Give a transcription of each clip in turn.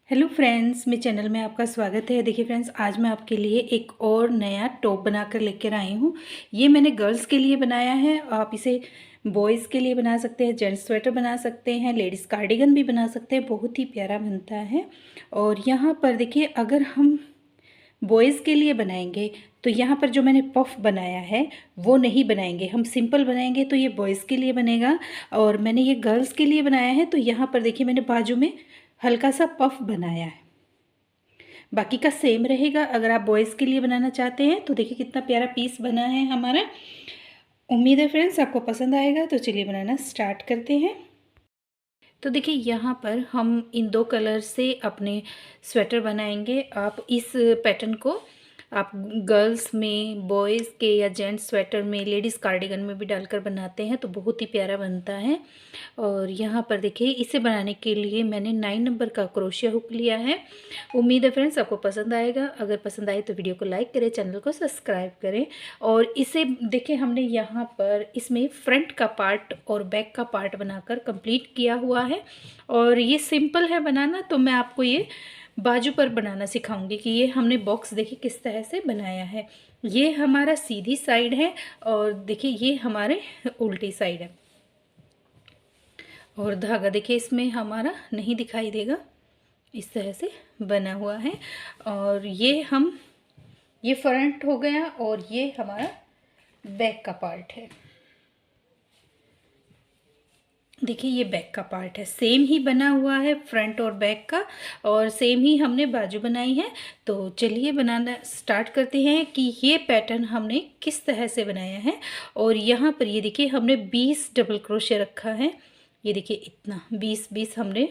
Hello friends, मेरे channel में आपका स्वागत है। देखिए फ्रेंड्स, आज मैं आपके लिए एक और नया टॉप बनाकर लेकर आई हूँ। ये मैंने गर्ल्स के लिए बनाया है। आप इसे बॉयज़ के लिए बना सकते हैं, जेंट्स स्वेटर बना सकते हैं, लेडीज़ कार्डिगन भी बना सकते हैं। बहुत ही प्यारा बनता है। और यहाँ पर देखिए, अगर हम बॉयज़ के लिए बनाएंगे तो यहाँ पर जो मैंने पफ बनाया है वो नहीं बनाएंगे, हम सिंपल बनाएंगे तो ये बॉयज़ के लिए बनेगा। और मैंने ये गर्ल्स के लिए बनाया है, तो यहाँ पर देखिए मैंने बाजू में हल्का सा पफ बनाया है। बाकी का सेम रहेगा। अगर आप बॉयज़ के लिए बनाना चाहते हैं तो देखिए कितना प्यारा पीस बना है हमारा। उम्मीद है फ्रेंड्स आपको पसंद आएगा। तो चलिए बनाना स्टार्ट करते हैं। तो देखिए यहाँ पर हम इन दो कलर से अपने स्वेटर बनाएंगे। आप इस पैटर्न को आप गर्ल्स में, बॉयज़ के या जेंट्स स्वेटर में, लेडीज़ कार्डिगन में भी डालकर बनाते हैं तो बहुत ही प्यारा बनता है। और यहाँ पर देखिए, इसे बनाने के लिए मैंने 9 नंबर का क्रोशिया हुक लिया है। उम्मीद है फ्रेंड्स आपको पसंद आएगा। अगर पसंद आए तो वीडियो को लाइक करें, चैनल को सब्सक्राइब करें। और इसे देखिए, हमने यहाँ पर इसमें फ्रंट का पार्ट और बैक का पार्ट बनाकर कंप्लीट किया हुआ है। और ये सिंपल है बनाना, तो मैं आपको ये बाजू पर बनाना सिखाऊंगी कि ये हमने बॉक्स देखिए किस तरह से बनाया है। ये हमारा सीधी साइड है और देखिए ये हमारे उल्टी साइड है। और धागा देखिए इसमें हमारा नहीं दिखाई देगा, इस तरह से बना हुआ है। और ये फ्रंट हो गया और ये हमारा बैक का पार्ट है। देखिए ये बैक का पार्ट है, सेम ही बना हुआ है फ्रंट और बैक का, और सेम ही हमने बाजू बनाई है। तो चलिए बनाना स्टार्ट करते हैं कि ये पैटर्न हमने किस तरह से बनाया है। और यहाँ पर ये देखिए हमने 20 डबल क्रोशिया रखा है। ये देखिए इतना 20-20 हमने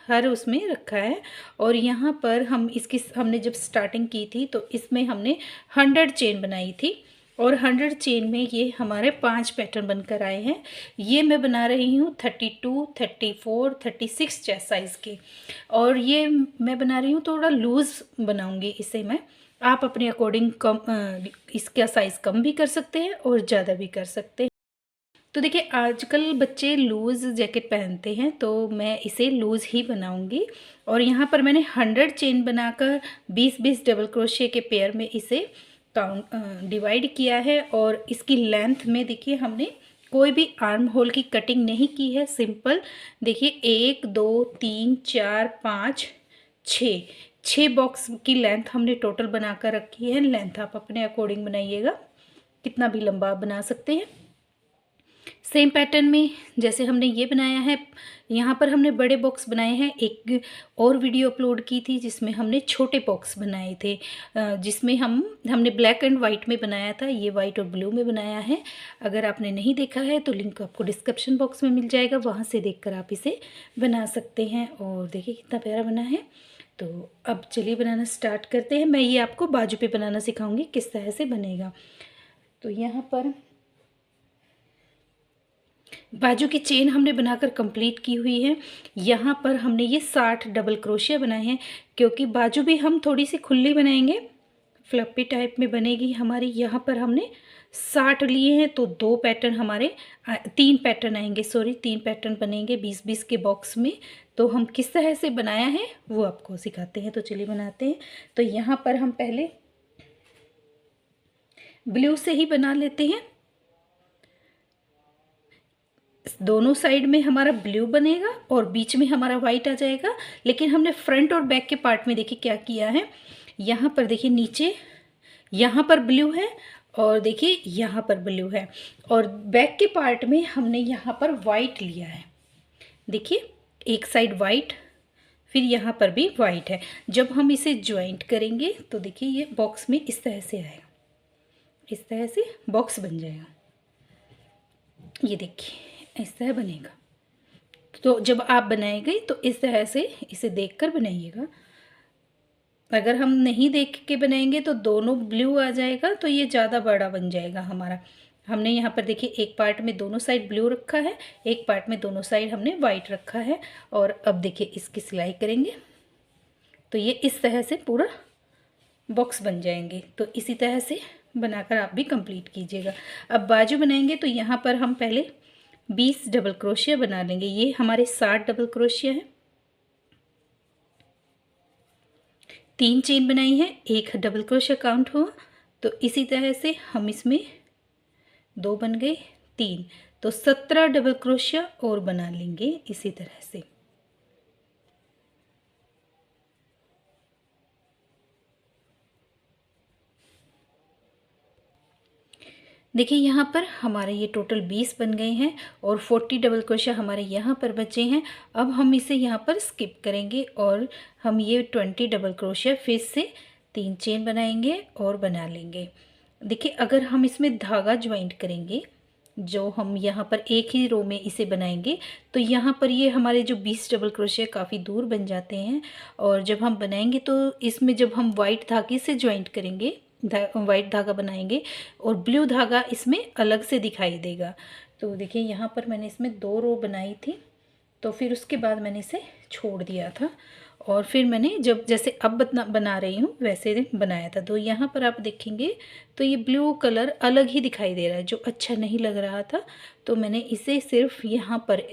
हर उसमें रखा है। और यहाँ पर हमने जब स्टार्टिंग की थी तो इसमें हमने 100 चेन बनाई थी। और 100 चेन में ये हमारे 5 पैटर्न बनकर आए हैं। ये मैं बना रही हूँ 32, 34, 36 चेस्ट साइज़ के। और ये मैं बना रही हूँ थोड़ा लूज़ बनाऊँगी इसे मैं। आप अपने अकॉर्डिंग इसका साइज़ कम भी कर सकते हैं और ज़्यादा भी कर सकते हैं। तो देखिए आजकल बच्चे लूज़ जैकेट पहनते हैं, तो मैं इसे लूज़ ही बनाऊंगी। और यहाँ पर मैंने 100 चेन बनाकर 20-20 डबल क्रोशिया के पेयर में इसे डिवाइड किया है। और इसकी लेंथ में देखिए हमने कोई भी आर्म होल की कटिंग नहीं की है, सिंपल। देखिए 1 2 3 4 5 6 बॉक्स की लेंथ हमने टोटल बनाकर रखी है। लेंथ आप अपने अकॉर्डिंग बनाइएगा, कितना भी लंबा आप बना सकते हैं। सेम पैटर्न में जैसे हमने ये बनाया है, यहाँ पर हमने बड़े बॉक्स बनाए हैं। एक और वीडियो अपलोड की थी जिसमें हमने छोटे बॉक्स बनाए थे, जिसमें हमने ब्लैक एंड वाइट में बनाया था। ये वाइट और ब्लू में बनाया है। अगर आपने नहीं देखा है तो लिंक आपको डिस्क्रिप्शन बॉक्स में मिल जाएगा, वहाँ से देखकर आप इसे बना सकते हैं। और देखिए कितना प्यारा बना है। तो अब चलिए बनाना स्टार्ट करते हैं। मैं ये आपको बाजू पे बनाना सिखाऊंगी किस तरह से बनेगा। तो यहाँ पर बाजू की चेन हमने बनाकर कंप्लीट की हुई है। यहाँ पर हमने ये 60 डबल क्रोशिया बनाए हैं, क्योंकि बाजू भी हम थोड़ी सी खुली बनाएंगे, फ्लपी टाइप में बनेगी हमारी। यहाँ पर हमने 60 लिए हैं, तो 2 पैटर्न हमारे 3 पैटर्न आएंगे, सॉरी 3 पैटर्न बनेंगे 20-20 के बॉक्स में। तो हम किस तरह से बनाया है वो आपको सिखाते हैं। तो चलिए बनाते हैं। तो यहाँ पर हम पहले ब्लू से ही बना लेते हैं। दोनों साइड में हमारा ब्लू बनेगा और बीच में हमारा वाइट आ जाएगा। लेकिन हमने फ्रंट और बैक के पार्ट में देखिए क्या किया है। यहाँ पर देखिए नीचे यहाँ पर ब्लू है और देखिए यहाँ पर ब्लू है, और बैक के पार्ट में हमने यहाँ पर वाइट लिया है। देखिए एक साइड वाइट, फिर यहाँ पर भी वाइट है। जब हम इसे ज्वाइंट करेंगे तो देखिए ये बॉक्स में इस तरह से आएगा, इस तरह से बॉक्स बन जाएगा। ये देखिए इस तरह बनेगा। तो जब आप बनाएंगे तो इस तरह से इसे देखकर बनाइएगा। अगर हम नहीं देख के बनाएंगे तो दोनों ब्लू आ जाएगा, तो ये ज़्यादा बड़ा बन जाएगा हमारा। हमने यहाँ पर देखिए एक पार्ट में दोनों साइड ब्लू रखा है, एक पार्ट में दोनों साइड हमने वाइट रखा है। और अब देखिए इसकी सिलाई करेंगे तो ये इस तरह से पूरा बॉक्स बन जाएंगे। तो इसी तरह से बनाकर आप भी कंप्लीट कीजिएगा। अब बाजू बनाएंगे तो यहाँ पर हम पहले 20 डबल क्रोशिया बना लेंगे। ये हमारे 60 डबल क्रोशिया है। 3 चेन बनाई है, एक डबल क्रोशिया काउंट हुआ। तो इसी तरह से हम इसमें 2 बन गए, 3, तो 17 डबल क्रोशिया और बना लेंगे इसी तरह से। देखिए यहाँ पर हमारे ये टोटल 20 बन गए हैं और 40 डबल क्रोशिया हमारे यहाँ पर बचे हैं। अब हम इसे यहाँ पर स्किप करेंगे और हम ये 20 डबल क्रोशिया फिर से 3 चेन बनाएंगे और बना लेंगे। देखिए अगर हम इसमें धागा ज्वाइंट करेंगे, जो हम यहाँ पर एक ही रो में इसे बनाएंगे, तो यहाँ पर ये हमारे जो 20 डबल क्रोशिया काफ़ी दूर बन जाते हैं। और जब हम बनाएंगे तो इसमें जब हम वाइट धागे से ज्वाइंट करेंगे, वाइट धागा बनाएंगे और ब्लू धागा इसमें अलग से दिखाई देगा। तो देखिए यहाँ पर मैंने इसमें 2 रो बनाई थी, तो फिर उसके बाद मैंने इसे छोड़ दिया था और फिर मैंने जब जैसे अब बना रही हूँ वैसे बनाया था। तो यहाँ पर आप देखेंगे तो ये ब्लू कलर अलग ही दिखाई दे रहा है, जो अच्छा नहीं लग रहा था। तो मैंने इसे सिर्फ यहाँ पर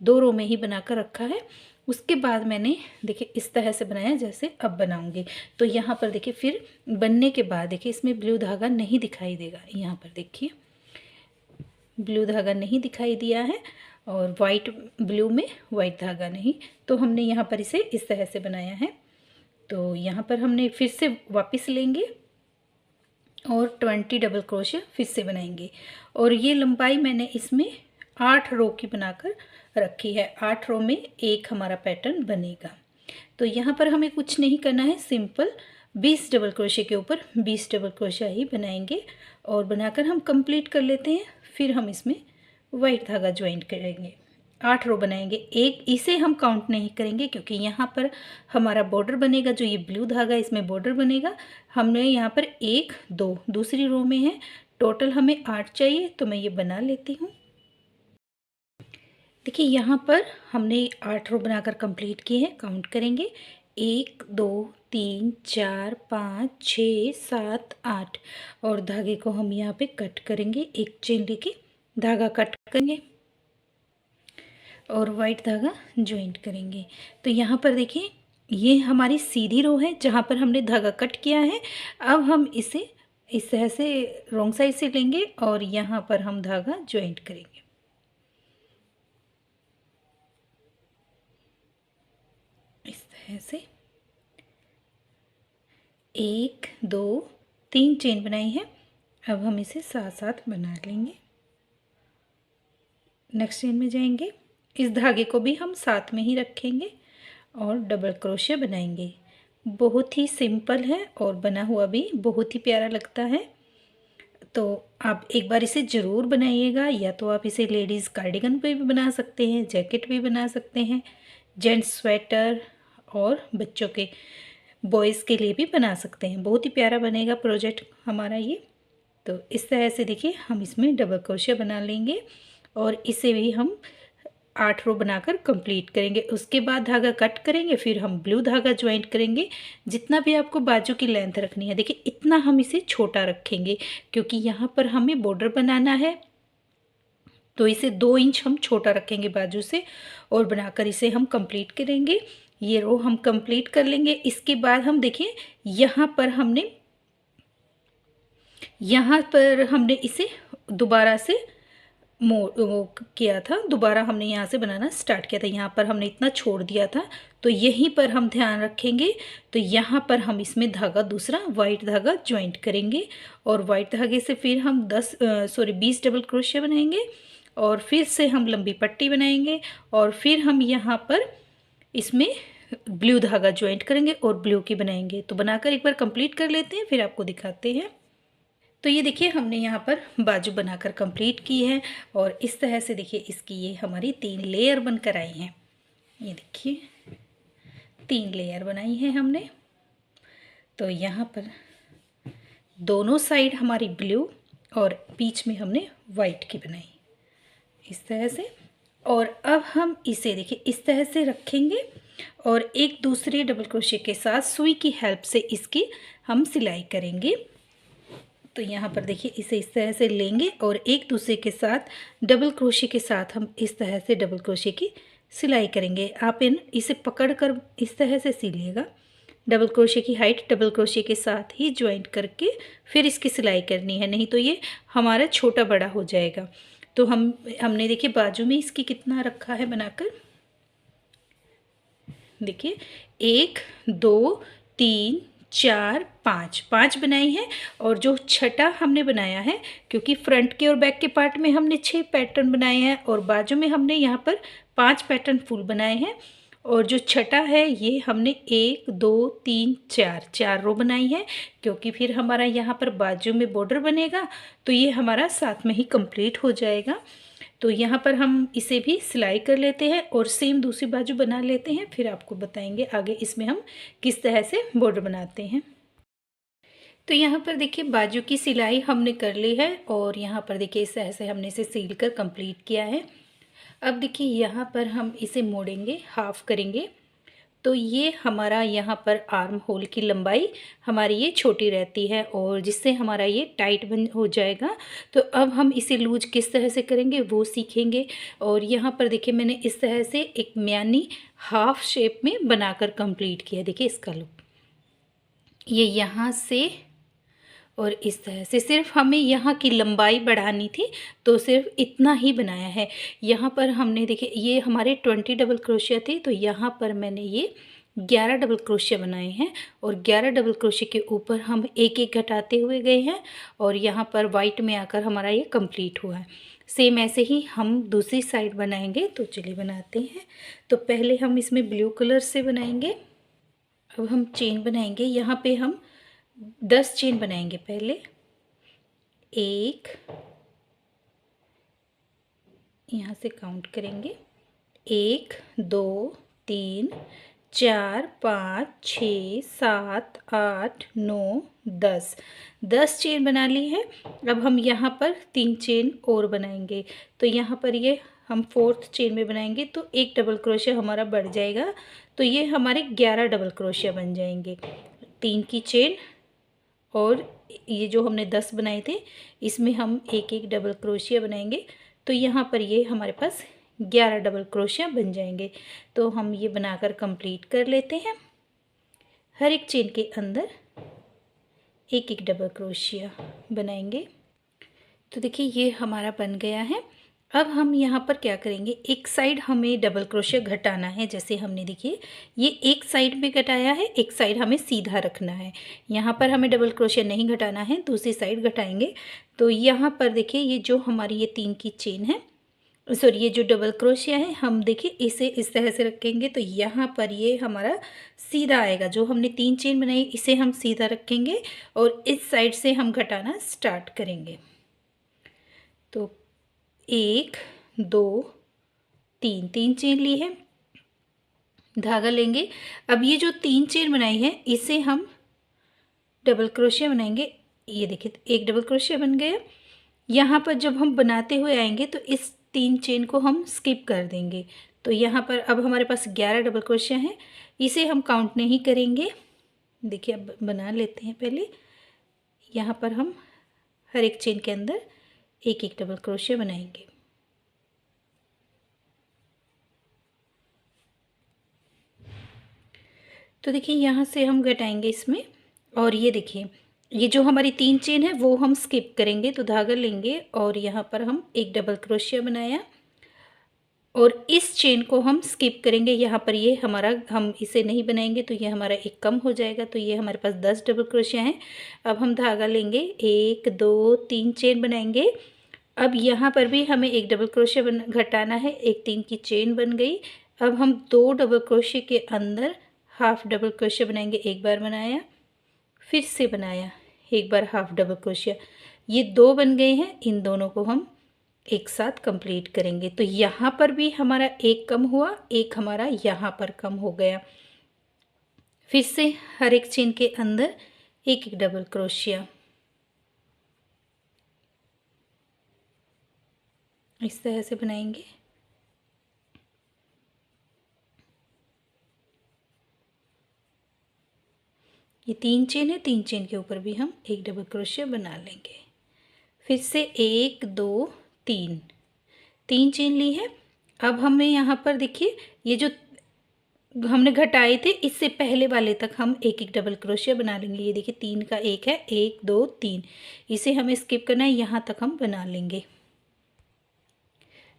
2 रो में ही बनाकर रखा है। उसके बाद मैंने देखिए इस तरह से बनाया जैसे अब बनाऊंगी। तो यहाँ पर देखिए फिर बनने के बाद देखिए इसमें ब्लू धागा नहीं दिखाई देगा। यहाँ पर देखिए ब्लू धागा नहीं दिखाई दिया है और वाइट ब्लू में वाइट धागा नहीं। तो हमने यहाँ पर इसे इस तरह से बनाया है। तो यहाँ पर हमने फिर से वापस लेंगे और 20 डबल क्रोशिया फिर से बनाएंगे। और ये लंबाई मैंने इसमें 8 रो की बनाकर रखी है। 8 रो में एक हमारा पैटर्न बनेगा। तो यहाँ पर हमें कुछ नहीं करना है, सिंपल 20 डबल क्रोशिया के ऊपर 20 डबल क्रोशिया ही बनाएंगे और बनाकर हम कंप्लीट कर लेते हैं। फिर हम इसमें वाइट धागा ज्वाइंट करेंगे, 8 रो बनाएंगे। एक इसे हम काउंट नहीं करेंगे क्योंकि यहाँ पर हमारा बॉर्डर बनेगा, जो ये ब्लू धागा इसमें बॉर्डर बनेगा। हमने यहाँ पर 1 2 दूसरी रो में है, टोटल हमें 8 चाहिए, तो मैं ये बना लेती हूँ। देखिए यहाँ पर हमने 8 रो बनाकर कंप्लीट किए हैं। काउंट करेंगे 1 2 3 4 5 6 7 8 और धागे को हम यहाँ पे कट करेंगे। एक चेन लेके धागा कट करेंगे और वाइट धागा ज्वाइंट करेंगे। तो यहाँ पर देखिए ये हमारी सीधी रो है जहाँ पर हमने धागा कट किया है। अब हम इसे इस तरह से रॉन्ग साइड से लेंगे और यहाँ पर हम धागा ज्वाइंट करेंगे। इस तरह से 1 2 3 चेन बनाई है। अब हम इसे साथ साथ बना लेंगे। नेक्स्ट चेन में जाएंगे, इस धागे को भी हम साथ में ही रखेंगे और डबल क्रोशिया बनाएंगे। बहुत ही सिंपल है और बना हुआ भी बहुत ही प्यारा लगता है। तो आप एक बार इसे ज़रूर बनाइएगा। या तो आप इसे लेडीज़ कार्डिगन पे भी बना सकते हैं, जैकेट भी बना सकते हैं, जेंट्स स्वेटर और बच्चों के बॉयज़ के लिए भी बना सकते हैं। बहुत ही प्यारा बनेगा प्रोजेक्ट हमारा ये। तो इस तरह से देखिए हम इसमें डबल क्रोशिया बना लेंगे और इसे भी हम 8 रो बनाकर कंप्लीट करेंगे। उसके बाद धागा कट करेंगे, फिर हम ब्लू धागा ज्वाइंट करेंगे। जितना भी आपको बाजू की लेंथ रखनी है, देखिए इतना हम इसे छोटा रखेंगे क्योंकि यहाँ पर हमें बॉर्डर बनाना है। तो इसे 2 इंच हम छोटा रखेंगे बाजू से और बनाकर इसे हम कंप्लीट करेंगे। ये रो हम कंप्लीट कर लेंगे। इसके बाद हम देखिए यहाँ पर हमने इसे दोबारा से वो किया था, दोबारा हमने यहाँ से बनाना स्टार्ट किया था। यहाँ पर हमने इतना छोड़ दिया था, तो यहीं पर हम ध्यान रखेंगे। तो यहाँ पर हम इसमें धागा दूसरा वाइट धागा ज्वाइंट करेंगे और वाइट धागे से फिर हम 20 डबल क्रोशिया बनाएंगे और फिर से हम लंबी पट्टी बनाएंगे और फिर हम यहाँ पर इसमें ब्लू धागा ज्वाइंट करेंगे और ब्लू की बनाएंगे। तो बनाकर एक बार कंप्लीट कर लेते हैं, फिर आपको दिखाते हैं। तो ये देखिए हमने यहाँ पर बाजू बनाकर कंप्लीट की है और इस तरह से देखिए इसकी ये हमारी 3 लेयर बनकर आई हैं। ये देखिए 3 लेयर बनाई है हमने। तो यहाँ पर दोनों साइड हमारी ब्लू और बीच में हमने वाइट की बनाई इस तरह से। और अब हम इसे देखिए इस तरह से रखेंगे और एक दूसरे डबल क्रोशिया के साथ सुई की हेल्प से इसकी हम सिलाई करेंगे। तो यहाँ पर देखिए इसे इस तरह से लेंगे और एक दूसरे के साथ डबल क्रोशिया के साथ हम इस तरह से डबल क्रोशिया की सिलाई करेंगे। आप इसे पकड़कर इस तरह से सिलिएगा डबल क्रोशे की हाइट डबल क्रोशे के साथ ही ज्वाइंट करके फिर इसकी सिलाई करनी है, नहीं तो ये हमारा छोटा बड़ा हो जाएगा। तो हमने देखिए बाजू में इसकी कितना रखा है बनाकर, देखिए 1 2 3 4 5 5 बनाई है। और जो छठा हमने बनाया है, क्योंकि फ्रंट के और बैक के पार्ट में हमने 6 पैटर्न बनाए हैं और बाजू में हमने यहाँ पर 5 पैटर्न फुल बनाए हैं, और जो छठा है ये हमने 1 2 3 4 रो बनाई है, क्योंकि फिर हमारा यहाँ पर बाजू में बॉर्डर बनेगा तो ये हमारा साथ में ही कंप्लीट हो जाएगा। तो यहाँ पर हम इसे भी सिलाई कर लेते हैं और सेम दूसरी बाजू बना लेते हैं, फिर आपको बताएंगे आगे इसमें हम किस तरह से बॉर्डर बनाते हैं। तो यहाँ पर देखिए बाजू की सिलाई हमने कर ली है और यहाँ पर देखिए इस तरह से हमने इसे सील कर कंप्लीट किया है। अब देखिए यहाँ पर हम इसे मोड़ेंगे, हाफ करेंगे, तो ये हमारा यहाँ पर आर्म होल की लंबाई हमारी ये छोटी रहती है और जिससे हमारा ये टाइट बन हो जाएगा। तो अब हम इसे लूज किस तरह से करेंगे वो सीखेंगे। और यहाँ पर देखिए मैंने इस तरह से एक म्यानी हाफ शेप में बनाकर कंप्लीट किया। देखिए इसका लुक ये यहाँ से और इस तरह से, सिर्फ हमें यहाँ की लंबाई बढ़ानी थी तो सिर्फ इतना ही बनाया है। यहाँ पर हमने देखिए ये हमारे 20 डबल क्रोशिया थे, तो यहाँ पर मैंने ये 11 डबल क्रोशिया बनाए हैं और 11 डबल क्रोशिया के ऊपर हम एक एक घटाते हुए गए हैं और यहाँ पर वाइट में आकर हमारा ये कंप्लीट हुआ है। सेम ऐसे ही हम दूसरी साइड बनाएंगे, तो चलिए बनाते हैं। तो पहले हम इसमें ब्लू कलर से बनाएंगे। अब हम चेन बनाएंगे, यहाँ पे हम 10 चेन बनाएंगे। पहले 1, यहाँ से काउंट करेंगे 1 2 3 4 5 6 7 8 9 10 10 चेन बना ली है। अब हम यहाँ पर 3 चेन और बनाएंगे, तो यहाँ पर ये हम 4th चेन में बनाएंगे तो एक डबल क्रोशिया हमारा बढ़ जाएगा, तो ये हमारे 11 डबल क्रोशिया बन जाएंगे। 3 की चेन और ये जो हमने 10 बनाए थे इसमें हम एक एक डबल क्रोशिया बनाएंगे, तो यहाँ पर ये हमारे पास 11 डबल क्रोशिया बन जाएंगे। तो हम ये बनाकर कंप्लीट कर लेते हैं। हर एक चेन के अंदर एक एक डबल क्रोशिया बनाएंगे। तो देखिए ये हमारा बन गया है। अब हम यहाँ पर क्या करेंगे, एक साइड हमें डबल क्रोशिया घटाना है। जैसे हमने देखिए ये एक साइड में घटाया है, एक साइड हमें सीधा रखना है। यहाँ पर हमें डबल क्रोशिया नहीं घटाना है, दूसरी साइड घटाएंगे। तो यहाँ पर देखिए ये जो हमारी ये 3 की चेन है, सॉरी ये जो डबल क्रोशिया है, हम देखिए इसे इस तरह से रखेंगे तो यहाँ पर ये हमारा सीधा आएगा। जो हमने 3 चेन बनाई इसे हम सीधा रखेंगे और इस साइड से हम घटाना स्टार्ट करेंगे। तो 1 2 3 3 चेन ली है, धागा लेंगे। अब ये जो 3 चेन बनाई है इसे हम डबल क्रोशिया बनाएंगे। ये देखिए एक डबल क्रोशिया बन गया। यहाँ पर जब हम बनाते हुए आएंगे तो इस 3 चेन को हम स्किप कर देंगे। तो यहाँ पर अब हमारे पास 11 डबल क्रोशिया है, इसे हम काउंट नहीं करेंगे। देखिए अब बना लेते हैं। पहले यहाँ पर हम हर एक चेन के अंदर एक एक डबल क्रोशिया बनाएंगे। तो देखिए यहाँ से हम घटाएंगे इसमें, और ये देखिए ये जो हमारी 3 चेन है वो हम स्किप करेंगे। तो धागा लेंगे और यहाँ पर हम एक डबल क्रोशिया बनाया और इस चेन को हम स्किप करेंगे। यहाँ पर ये हमारा, हम इसे नहीं बनाएंगे तो ये हमारा एक कम हो जाएगा, तो ये हमारे पास 10 डबल क्रोशिया हैं। अब हम धागा लेंगे, 1 2 3 चेन बनाएंगे। अब यहाँ पर भी हमें एक डबल क्रोशिया घटाना है, एक 3 की चेन बन गई। अब हम 2 डबल क्रोशिया के अंदर हाफ डबल क्रोशिया बनाएंगे। एक बार बनाया, फिर से बनाया, एक बार हाफ डबल क्रोशिया, ये 2 बन गए हैं। इन दोनों को हम एक साथ कंप्लीट करेंगे। तो यहाँ पर भी हमारा एक कम हुआ, एक हमारा यहाँ पर कम हो गया। फिर से हर एक चेन के अंदर एक एक डबल क्रोशिया, इस तरह से बनाएंगे। ये 3 चेन है, 3 चेन के ऊपर भी हम एक डबल क्रोशिया बना लेंगे। फिर से 1 2 3 चेन ली है। अब हमें यहाँ पर देखिए ये जो हमने घटाए थे इससे पहले वाले तक हम एक एक डबल क्रोशिया बना लेंगे। ये देखिए 3 का एक है, 1 2 3, इसे हमें स्किप करना है, यहाँ तक हम बना लेंगे।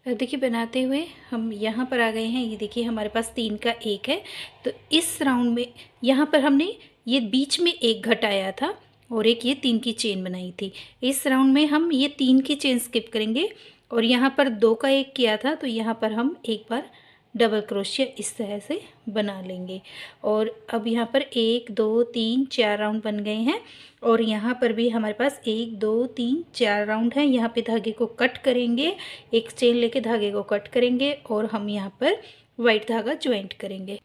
अब देखिए बनाते हुए हम यहाँ पर आ गए हैं। ये देखिए हमारे पास 3 का एक है, तो इस राउंड में यहाँ पर हमने ये बीच में एक घटाया था और एक ये 3 की चेन बनाई थी। इस राउंड में हम ये 3 की चेन स्किप करेंगे और यहाँ पर 2 का एक किया था, तो यहाँ पर हम एक बार डबल क्रोशिया इस तरह से बना लेंगे। और अब यहाँ पर 1 2 3 4 राउंड बन गए हैं और यहाँ पर भी हमारे पास 1 2 3 4 राउंड हैं। यहाँ पे धागे को कट करेंगे, एक चेन लेके धागे को कट करेंगे और हम यहाँ पर वाइट धागा ज्वाइंट करेंगे।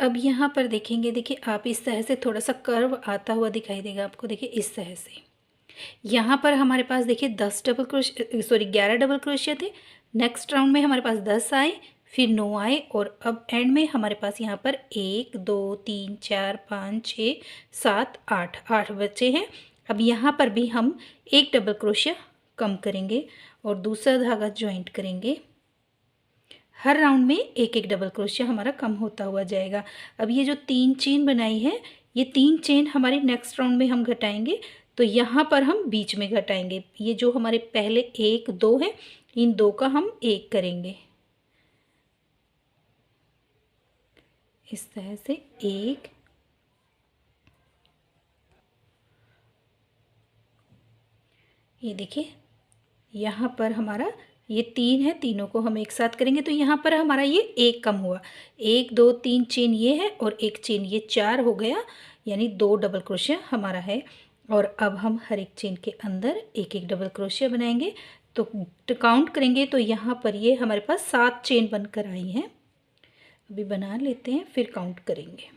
अब यहाँ पर देखेंगे, देखिए आप इस तरह से थोड़ा सा कर्व आता हुआ दिखाई देगा आपको। देखिए इस तरह से यहाँ पर हमारे पास देखिए 11 डबल क्रोशिया थे। नेक्स्ट राउंड में हमारे पास 10 आए, फिर 9 आए और अब एंड में हमारे पास यहाँ पर 1 2 3 4 5 6 7 8 बचे हैं। अब यहाँ पर भी हम एक डबल क्रोशिया कम करेंगे और दूसरा धागा ज्वाइंट करेंगे। हर राउंड में एक एक डबल क्रोशिया हमारा कम होता हुआ जाएगा। अब ये जो 3 चेन बनाई है, ये 3 चेन हमारे नेक्स्ट राउंड में हम घटाएंगे, तो यहाँ पर हम बीच में घटाएंगे। ये जो हमारे पहले 1 2 है, इन 2 का हम 1 करेंगे इस तरह से 1 ये देखिए यहाँ पर हमारा ये 3 है, तीनों को हम एक साथ करेंगे तो यहाँ पर हमारा ये 1 कम हुआ। 1 2 3 चेन ये है और एक चेन ये 4 हो गया, यानी 2 डबल क्रोशिया हमारा है। और अब हम हर एक चेन के अंदर एक एक डबल क्रोशिया बनाएंगे। तो काउंट करेंगे तो यहाँ पर ये हमारे पास 7 चेन बनकर आई हैं। अभी बना लेते हैं फिर काउंट करेंगे।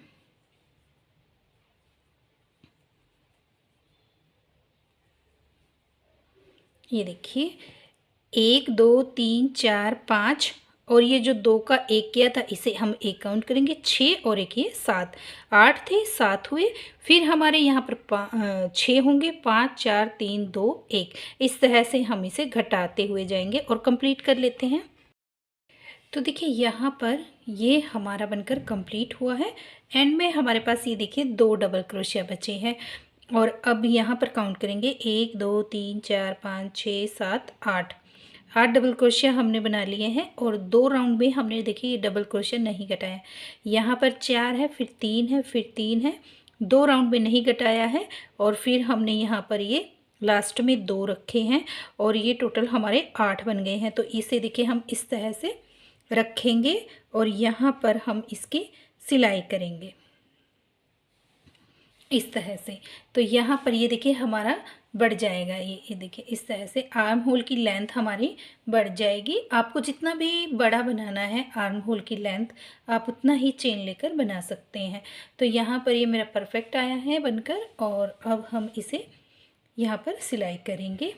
ये देखिए 1 2 3 4 5 और ये जो 2 का एक किया था इसे हम एक काउंट करेंगे, 6 और एक ये 7, 8 थे 7 हुए। फिर हमारे यहाँ पर 6 होंगे, 5 4 3 2 1, इस तरह से हम इसे घटाते हुए जाएंगे और कंप्लीट कर लेते हैं। तो देखिए यहाँ पर ये हमारा बनकर कंप्लीट हुआ है। एंड में हमारे पास ये देखिए 2 डबल क्रोशिया बचे हैं और अब यहाँ पर काउंट करेंगे 1 2 3 4 5 6 7 8 डबल क्रोशिया हमने बना लिए हैं और 2 राउंड में हमने देखिए ये डबल क्रोशिया नहीं घटाया। यहाँ पर 4 है, फिर 3 है, फिर 3 है, 2 राउंड में नहीं घटाया है और फिर हमने यहाँ पर ये लास्ट में 2 रखे हैं और ये टोटल हमारे 8 बन गए हैं। तो इसे देखिए हम इस तरह से रखेंगे और यहाँ पर हम इसकी सिलाई करेंगे इस तरह से। तो यहाँ पर ये देखिए हमारा बढ़ जाएगा, ये देखिए इस तरह से आर्म होल की लेंथ हमारी बढ़ जाएगी। आपको जितना भी बड़ा बनाना है आर्म होल की लेंथ, आप उतना ही चेन लेकर बना सकते हैं। तो यहाँ पर ये मेरा परफेक्ट आया है बनकर और अब हम इसे यहाँ पर सिलाई करेंगे।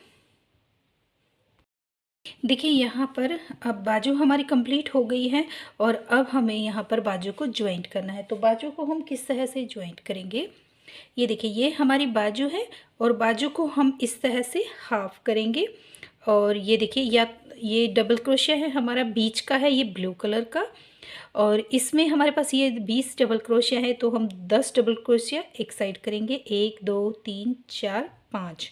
देखिए यहाँ पर अब बाजू हमारी कंप्लीट हो गई है और अब हमें यहाँ पर बाजू को ज्वाइंट करना है। तो बाजू को हम किस तरह से ज्वाइंट करेंगे, ये देखिए ये हमारी बाजू है और बाजू को हम इस तरह से हाफ करेंगे। और ये देखिए या ये डबल क्रोशिया है हमारा, बीच का है ये ब्लू कलर का और इसमें हमारे पास ये 20 डबल क्रोशिया है, तो हम 10 डबल क्रोशिया एक साइड करेंगे। 1 2 3 4 5,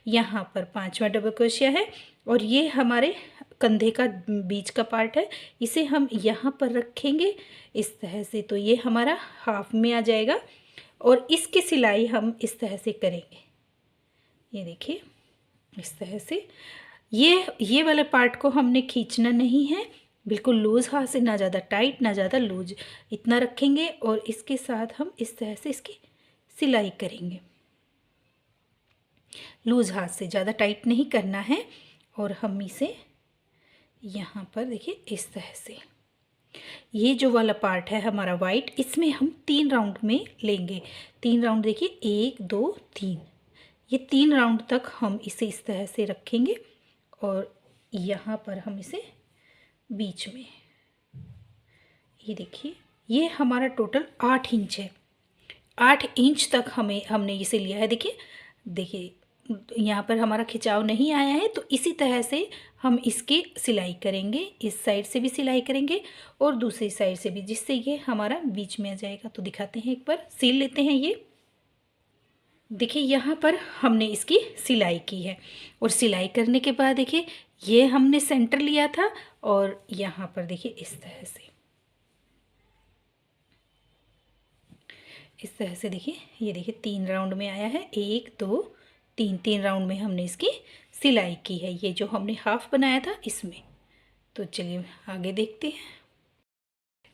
यहाँ पर 5वां डबल क्रोशिया है और ये हमारे कंधे का बीच का पार्ट है, इसे हम यहाँ पर रखेंगे इस तरह से। तो ये हमारा हाफ में आ जाएगा और इसकी सिलाई हम इस तरह से करेंगे। ये देखिए इस तरह से ये वाले पार्ट को हमने खींचना नहीं है, बिल्कुल लूज़ हाथ से, ना ज़्यादा टाइट ना ज़्यादा लूज, इतना रखेंगे और इसके साथ हम इस तरह से इसकी सिलाई करेंगे। लूज़ हाथ से, ज़्यादा टाइट नहीं करना है। और हम इसे यहाँ पर देखिए इस तरह से, ये जो वाला पार्ट है हमारा वाइट, इसमें हम 3 राउंड में लेंगे। 3 राउंड देखिए 1 2 3, ये 3 राउंड तक हम इसे इस तरह से रखेंगे और यहाँ पर हम इसे बीच में, ये देखिए ये हमारा टोटल 8 इंच है। 8 इंच तक हमने इसे लिया है। देखिए यहाँ पर हमारा खिंचाव नहीं आया है, तो इसी तरह से हम इसकी सिलाई करेंगे। इस साइड से भी सिलाई करेंगे और दूसरी साइड से भी, जिससे ये हमारा बीच में आ जाएगा। तो दिखाते हैं, एक बार सिल लेते हैं। ये देखिए यहाँ पर हमने इसकी सिलाई की है और सिलाई करने के बाद देखिए ये हमने सेंटर लिया था और यहाँ पर देखिए इस तरह से देखिए, ये देखिए 3 राउंड में आया है। 1 2 3, 3 राउंड में हमने इसकी सिलाई की है, ये जो हमने हाफ बनाया था इसमें। तो चलिए आगे देखते हैं।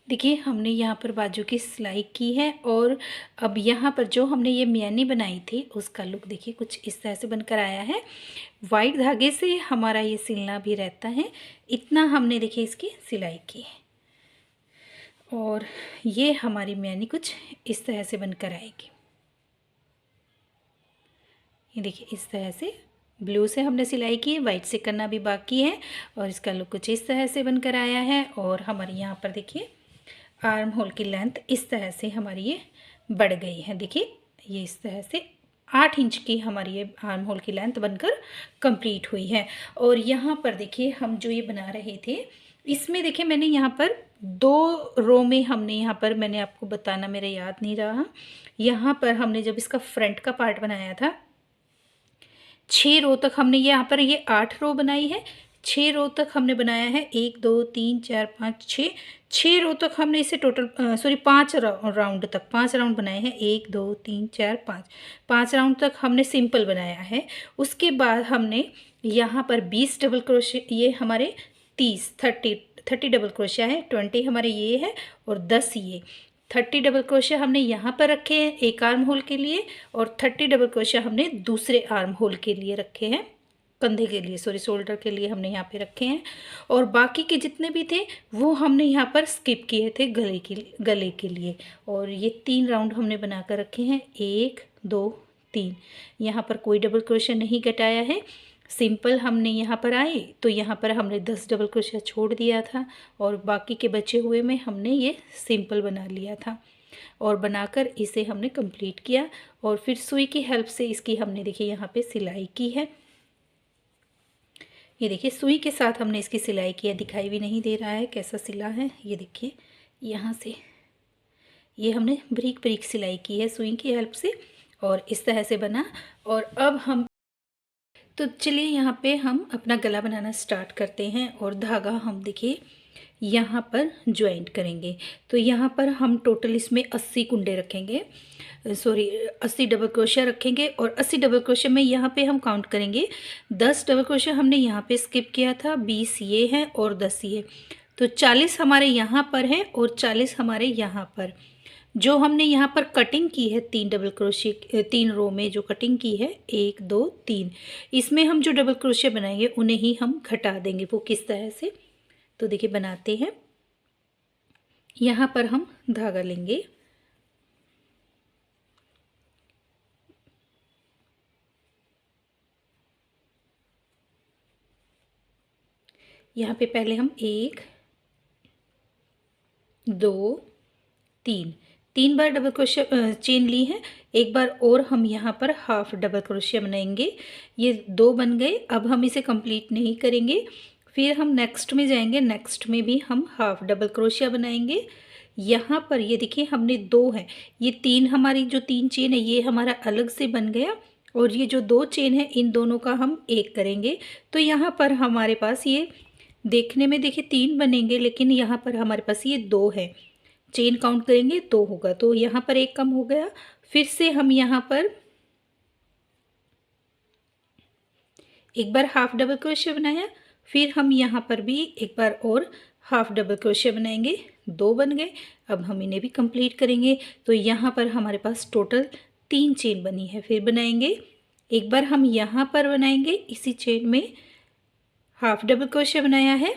देखिए हमने यहाँ पर बाजू की सिलाई की है और अब यहाँ पर जो हमने ये मियानी बनाई थी उसका लुक देखिए कुछ इस तरह से बनकर आया है। वाइट धागे से हमारा ये सिलना भी रहता है, इतना हमने देखिए इसकी सिलाई की है और ये हमारी मियानी कुछ इस तरह से बनकर आएगी। ये देखिए इस तरह से ब्लू से हमने सिलाई की है, वाइट से करना भी बाकी है और इसका लुक कुछ इस तरह से बनकर आया है। और हमारे यहाँ पर देखिए आर्म होल की लेंथ इस तरह से हमारी ये बढ़ गई है। देखिए ये इस तरह से 8 इंच की हमारी ये आर्म होल की लेंथ बनकर कंप्लीट हुई है। और यहाँ पर देखिए हम जो ये बना रहे थे इसमें देखिए मैंने यहाँ पर 2 रो में हमने यहाँ पर, मैंने आपको बताना मेरा याद नहीं रहा, यहाँ पर हमने जब इसका फ्रंट का पार्ट बनाया था 6 रो तक हमने यहाँ पर ये 8 रो बनाई है, 6 रो तक हमने बनाया है। 1 2 3 4 5 6 रो तक हमने इसे टोटल 5 राउंड तक 5 राउंड बनाए हैं। 1 2 3 4 5 राउंड तक हमने सिंपल बनाया है। उसके बाद हमने यहाँ पर 20 डबल क्रोशे, ये हमारे 30 डबल क्रोशिया है, 20 हमारे ये है और 10 ये 30 डबल क्रोशिया हमने यहाँ पर रखे हैं एक आर्म होल के लिए और 30 डबल क्रोशिया हमने दूसरे आर्म होल के लिए रखे हैं, कंधे के लिए, सॉरी शोल्डर के लिए हमने यहाँ पे रखे हैं। और बाकी के जितने भी थे वो हमने यहाँ पर स्किप किए थे गले के लिए। और ये 3 राउंड हमने बना कर रखे हैं, 1 2 3। यहाँ पर कोई डबल क्रोशिया नहीं घटाया है, सिंपल हमने यहाँ पर आए तो यहाँ पर हमने 10 डबल क्रोशिया छोड़ दिया था और बाकी के बचे हुए में हमने ये सिंपल बना लिया था और बनाकर इसे हमने कंप्लीट किया। और फिर सुई की हेल्प से इसकी हमने देखिए यहाँ पे सिलाई की है। ये देखिए सुई के साथ हमने इसकी सिलाई की है, दिखाई भी नहीं दे रहा है कैसा सिला है। ये देखिए यहाँ से ये हमने बारीक बारीक सिलाई की है सुई की हेल्प से और इस तरह से बना। और अब हम तो चलिए यहाँ पे हम अपना गला बनाना स्टार्ट करते हैं और धागा हम देखिए यहाँ पर ज्वाइंट करेंगे। तो यहाँ पर हम टोटल इसमें 80 कुंडे रखेंगे, सॉरी 80 डबल क्रोशिया रखेंगे और 80 डबल क्रोशिया में यहाँ पे हम काउंट करेंगे। 10 डबल क्रोशिया हमने यहाँ पे स्किप किया था, 20 ये है और 10 ये, तो 40 हमारे यहाँ पर है और 40 हमारे यहाँ पर। जो हमने यहाँ पर कटिंग की है 3 डबल क्रोशिया, 3 रो में जो कटिंग की है 1 2 3, इसमें हम जो डबल क्रोशिया बनाएंगे उन्हें ही हम घटा देंगे। वो किस तरह से, तो देखिए बनाते हैं। यहाँ पर हम धागा लेंगे, यहाँ पे पहले हम 1 2 3 बार डबल क्रोशिया चेन ली है। एक बार और हम यहाँ पर हाफ डबल क्रोशिया बनाएंगे, ये 2 बन गए। अब हम इसे कंप्लीट नहीं करेंगे, फिर हम नेक्स्ट में जाएंगे, नेक्स्ट में भी हम हाफ डबल क्रोशिया बनाएंगे। यहाँ पर ये देखिए हमने 2 है, ये 3 हमारी जो 3 चेन है ये हमारा अलग से बन गया और ये जो 2 चेन है इन दोनों का हम एक करेंगे। तो यहाँ पर हमारे पास ये देखने में देखिए 3 बनेंगे, लेकिन यहाँ पर हमारे पास ये 2 है, चेन काउंट करेंगे 2 होगा, तो यहाँ पर एक कम हो गया। फिर से हम यहाँ पर एक बार हाफ डबल क्रोशिया बनाया, फिर हम यहाँ पर भी एक बार और हाफ डबल क्रोशिया बनाएंगे, 2 बन गए। अब हम इन्हें भी कंप्लीट करेंगे। तो यहाँ पर हमारे पास टोटल 3 चेन बनी है, फिर बनाएंगे। एक बार हम यहाँ पर बनाएंगे, इसी चेन में हाफ डबल क्रोशिया बनाया है।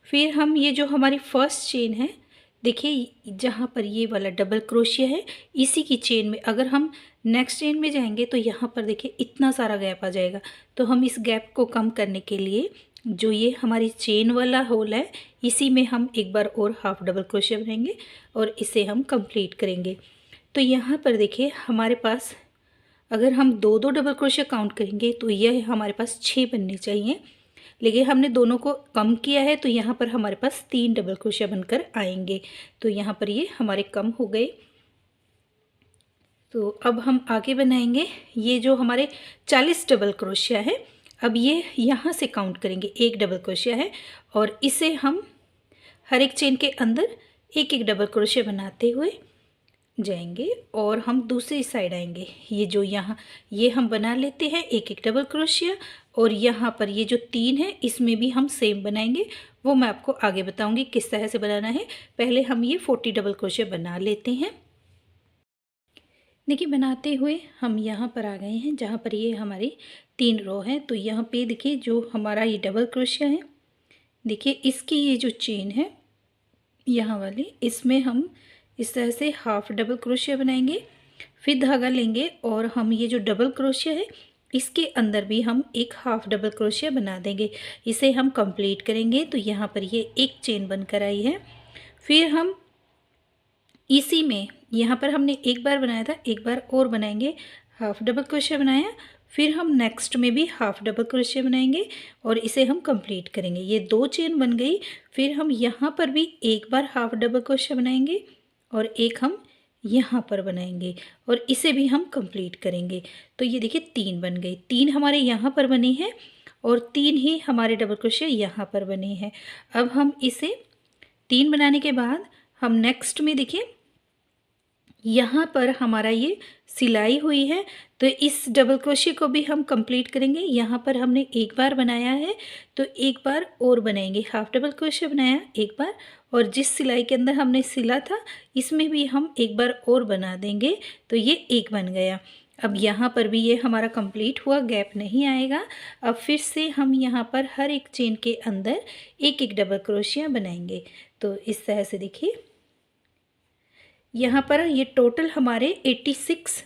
फिर हम ये जो हमारी फर्स्ट चेन है देखिए जहाँ पर ये वाला डबल क्रोशिया है, इसी की चेन में अगर हम नेक्स्ट चेन में जाएंगे तो यहाँ पर देखिए इतना सारा गैप आ जाएगा। तो हम इस गैप को कम करने के लिए जो ये हमारी चेन वाला होल है इसी में हम एक बार और हाफ डबल क्रोशिया बनाएंगे और इसे हम कंप्लीट करेंगे। तो यहाँ पर देखिए हमारे पास अगर हम दो दो डबल क्रोशिया काउंट करेंगे तो यह हमारे पास 6 बनने चाहिए, लेकिन हमने दोनों को कम किया है तो यहाँ पर हमारे पास 3 डबल क्रोशिया बनकर आएंगे। तो यहाँ पर ये हमारे कम हो गए। तो अब हम आगे बनाएंगे। ये जो हमारे 40 डबल क्रोशिया है, अब ये यहाँ से काउंट करेंगे, एक डबल क्रोशिया है और इसे हम हर एक चेन के अंदर एक एक डबल क्रोशिया बनाते हुए जाएंगे और हम दूसरी साइड आएंगे। ये जो यहाँ ये हम बना लेते हैं एक एक डबल क्रोशिया, और यहाँ पर ये जो 3 है इसमें भी हम सेम बनाएंगे, वो मैं आपको आगे बताऊंगी किस तरह से बनाना है। पहले हम ये 40 डबल क्रोशिया बना लेते हैं। देखिए बनाते हुए हम यहाँ पर आ गए हैं जहाँ पर ये हमारी 3 रो हैं। तो यहाँ पे देखिए जो हमारा ये डबल क्रोशिया है, देखिए इसकी ये जो चेन है यहाँ वाली, इसमें हम इस तरह से हाफ डबल क्रोशिया बनाएंगे। फिर धागा लेंगे और हम ये जो डबल क्रोशिया है इसके अंदर भी हम एक हाफ डबल क्रोशिया बना देंगे। इसे हम कंप्लीट करेंगे। तो यहाँ पर ये एक चेन बनकर आई है। फिर हम इसी में यहाँ पर हमने एक बार बनाया था, एक बार और बनाएंगे, हाफ डबल क्रोशिया बनाया, फिर हम नेक्स्ट में भी हाफ डबल क्रोशिया बनाएंगे और इसे हम कंप्लीट करेंगे। ये 2 चेन बन गई। फिर हम यहाँ पर भी एक बार हाफ डबल क्रोशिया बनाएंगे और एक हम यहाँ पर बनाएंगे और इसे भी हम कंप्लीट करेंगे। तो ये देखिए 3 बन गई, 3 हमारे यहाँ पर बनी है और 3 ही हमारे डबल क्रोशिया यहाँ पर बने हैं। अब हम इसे 3 बनाने के बाद हम नेक्स्ट में देखिए यहाँ पर हमारा ये सिलाई हुई है, तो इस डबल क्रोशिया को भी हम कंप्लीट करेंगे। यहाँ पर हमने एक बार बनाया है तो एक बार और बनाएंगे, हाफ डबल क्रोशिया बनाया एक बार, और जिस सिलाई के अंदर हमने सिला था इसमें भी हम एक बार और बना देंगे। तो ये एक बन गया। अब यहाँ पर भी ये हमारा कंप्लीट हुआ, गैप नहीं आएगा। अब फिर से हम यहाँ पर हर एक चेन के अंदर एक एक डबल क्रोशिया बनाएंगे। तो इस तरह से देखिए यहाँ पर ये टोटल हमारे 86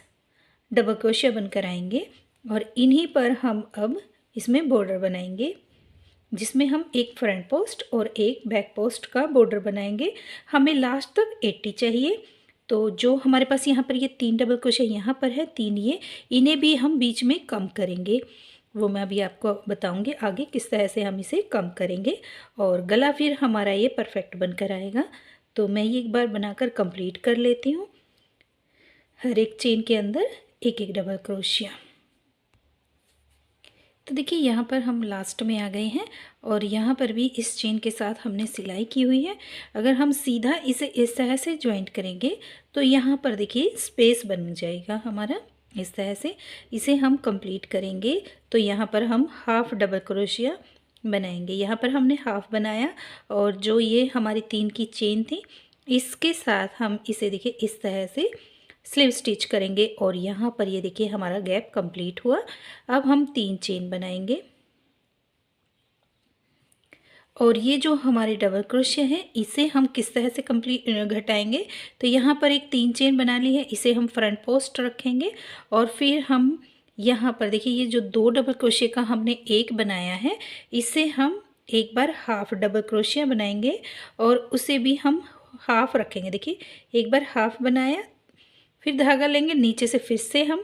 डबल क्रोशिया बनकर आएंगे और इन्हीं पर हम अब इसमें बॉर्डर बनाएंगे, जिसमें हम एक फ्रंट पोस्ट और एक बैक पोस्ट का बॉर्डर बनाएंगे। हमें लास्ट तक 80 चाहिए। तो जो हमारे पास यहाँ पर ये 3 डबल क्रोशिया यहाँ पर है, 3 ये, इन्हें भी हम बीच में कम करेंगे। वो मैं अभी आपको बताऊंगी आगे किस तरह से हम इसे कम करेंगे और गला फिर हमारा ये परफेक्ट बनकर आएगा। तो मैं ये एक बार बनाकर कंप्लीट कर लेती हूँ। हर एक चेन के अंदर एक एक डबल क्रोशिया। तो देखिए यहाँ पर हम लास्ट में आ गए हैं और यहाँ पर भी इस चेन के साथ हमने सिलाई की हुई है। अगर हम सीधा इसे इस तरह से ज्वाइंट करेंगे तो यहाँ पर देखिए स्पेस बन जाएगा हमारा, इस तरह से इसे हम कंप्लीट करेंगे। तो यहाँ पर हम हाफ डबल क्रोशिया बनाएंगे। यहाँ पर हमने हाफ बनाया और जो ये हमारी 3 की चेन थी इसके साथ हम इसे देखिए इस तरह से स्लीव स्टिच करेंगे और यहाँ पर ये देखिए हमारा गैप कंप्लीट हुआ। अब हम 3 चेन बनाएंगे और ये जो हमारे डबल क्रोशिया है इसे हम किस तरह से कंप्लीट घटाएंगे। तो यहाँ पर एक 3 चेन बना ली है, इसे हम फ्रंट पोस्ट रखेंगे और फिर हम यहाँ पर देखिए ये जो 2 डबल क्रोशिया का हमने एक बनाया है इसे हम एक बार हाफ डबल क्रोशिया बनाएंगे और उसे भी हम हाफ रखेंगे। देखिए एक बार हाफ बनाया, फिर धागा लेंगे, नीचे से फिर से हम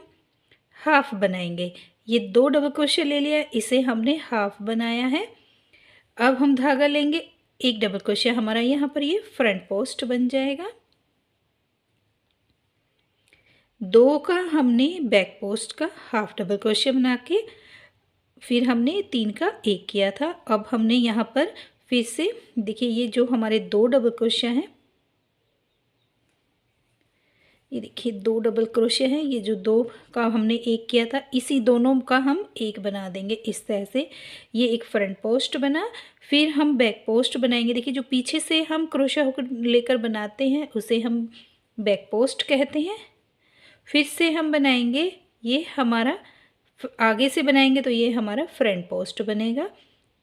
हाफ बनाएंगे। ये 2 डबल क्रोशिया ले लिया, इसे हमने हाफ बनाया है। अब हम धागा लेंगे, एक डबल क्रोशिया हमारा यहाँ पर ये फ्रंट पोस्ट बन जाएगा। 2 का हमने बैक पोस्ट का हाफ डबल क्रोशिया बना के फिर हमने 3 का एक किया था। अब हमने यहाँ पर फिर से देखिए ये जो हमारे 2 डबल क्रोशिया हैं, ये देखिए 2 डबल क्रोशिया है, ये जो 2 का हमने एक किया था इसी दोनों का हम एक बना देंगे इस तरह से। ये एक फ्रंट पोस्ट बना, फिर हम बैक पोस्ट बनाएंगे। देखिए जो पीछे से हम क्रोशिया होकर लेकर बनाते हैं उसे हम बैक पोस्ट कहते हैं। फिर से हम बनाएंगे, ये हमारा आगे से बनाएंगे तो ये हमारा फ्रंट पोस्ट बनेगा,